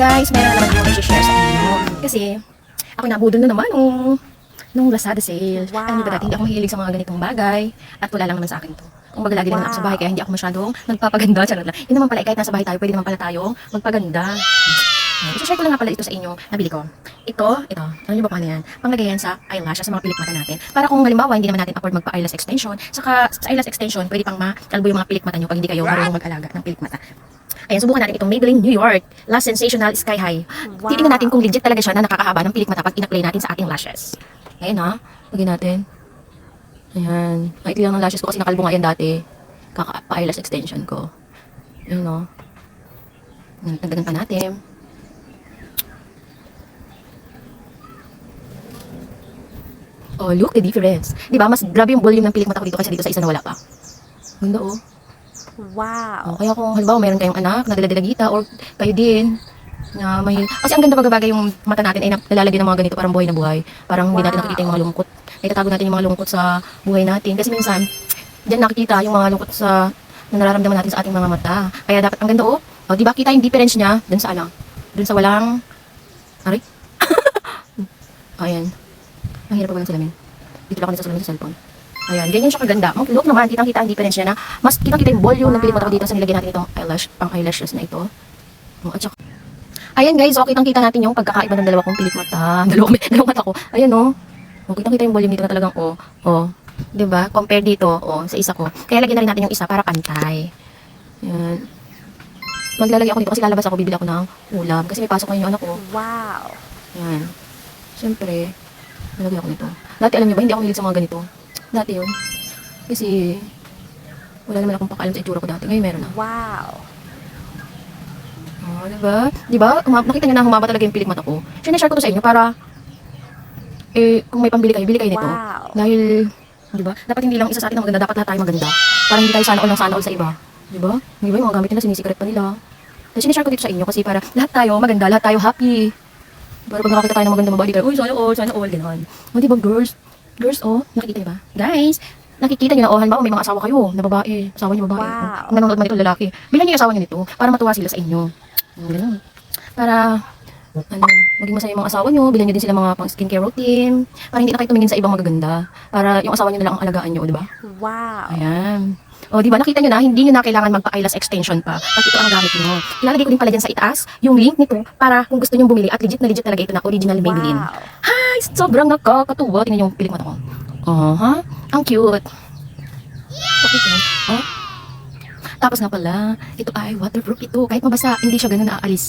guys, meron na naman ako i-share sa inyo. Kasi, ako nabudol na naman nung Lazada sale. Wow. Alam niyo ba dati, hindi ako mahilig sa mga ganitong bagay. At wala lang naman sa akin to. Kung baga lagi lang ako sa bahay, kaya hindi ako masyadong nagpapaganda. Charot lang. Yun naman pala, kahit nasa bahay tayo, pwede naman pala tayong magpaganda. I-share ko lang nga pala ito sa inyo, nabili ko. Ito, alam niyo ba paano yan? Panglagay yan sa eyelashes, sa mga pilik mata natin. Para kung halimbawa, hindi naman natin afford magpa-eyelash extension, saka sa eyelash extension, pwede pang makalbo yung mga pilik mata nyo pag hindi kayo marunong mag-alaga ng pilik mata. Ayan, subukan natin itong Maybelline New York Last Sensational Sky High. Wow. Titingnan natin kung legit talaga siya na nakakahaba ng pilik mata pag in-apply natin sa ating lashes. Ayan ha, lagyan natin. Ayan, maikli lang ng lashes ko kasi nakalbo nga yan dati. Kaka-eyelash extension ko. Ayan o. Nagdagan pa natin. Oh, look the difference. Di ba? Mas grabe yung volume ng pilik mata ko dito kaysa dito sa isa na wala pa. Ganda oh. Wow. Oh, kaya kung halimbawa mayroon kayong anak na dala-dalagita or kayo din na may kasi ang ganda bagay yung mata natin ay nalalagyan ng mga ganito parang buhay na buhay. Parang hindi natin nakikita yung mga lungkot. Naitatago natin yung mga lungkot sa buhay natin kasi minsan diyan nakikita yung mga lungkot sa na nararamdaman natin sa ating mga mata. Kaya dapat ang ganda oh. Oh, di ba kita yung difference niya dun sa ano? Dun sa walang aray. Ayan. Ang hirap pa ba ng salamin? Dito lang ako sa salamin sa cellphone. Ayan, ganyan siya kaganda. Look naman, kitang-kita ang difference niya na mas kitang-kita yung volume ng pilik mata ko dito sa nilagyan natin itong pang eyelashes na ito. Oh, at saka, ayan guys, so kitang-kita natin yung pagkakaiba ng dalawa kong pilik mata. Dalawang mata ko. Ayan oh. Oh, kitang-kita yung volume dito na talagang oh. 'Di ba? Compare dito sa isa ko. Kaya lagyan na rin natin yung isa para pantay. Ayan. Maglalagay ako dito kasi lalabas ako, bibili ako ng ulam kasi may pasok ngayon yung anak ko. Wow. Ayan. Siyempre, nalagay ako nito. Dati alam niyo ba, hindi ako hilig sa mga ganito. Dati yun. Kasi, wala naman akong pakalam sa itsura ko dati. Ngayon meron na. Wow. Oh, diba? Diba? Nakita niyo na humaba talaga yung pilik mata ko. Share ko to sa inyo para, kung may pambili kayo, bili kayo nito. Wow. Dahil, diba? Dapat hindi lang isa sa atin ang maganda, dapat lahat tayo maganda. Para hindi tayo sana all ng sana all sa iba. Diba? Diba yung mga gamit nila, sinisikret pa nila. Tapos sinishare ko dito sa inyo kasi para lahat tayo maganda, lahat tayo happy. Para pag nakakita tayo ng maganda babae, uy, sana all, gano'n. O, diba, girls, oh, nakikita niyo ba? Guys, nakikita niyo na, oh, halimbawa may mga asawa kayo na babae, asawa niyo babae. Wow. Kung nanonood man ito lalaki, bilhan niyo yung asawa niyo nito para matuwa sila sa inyo. Gano'n. Para, maging masaya yung mga asawa niyo, bilhan niyo din sila mga pang skincare routine, para hindi na kayo tumingin sa ibang magaganda, para yung asawa niyo na lang ang alagaan niyo, diba? Wow. Ayan. O, di ba? Nakita nyo na, hindi nyo na kailangan magpa-eyelash extension pa. Pag ito ang gamit nyo. Ilalagay ko din pala dyan sa itaas, yung link nito, para kung gusto nyo bumili, at legit na legit talaga ito na original Maybelline. Wow. Hi! Sobrang nakakatuwa. Tingnan yung pilik mata ko. Ha? Ang cute. Okay, oh. Tapos nga pala, ito ay waterproof ito. Kahit mabasa, hindi siya ganun naaalis.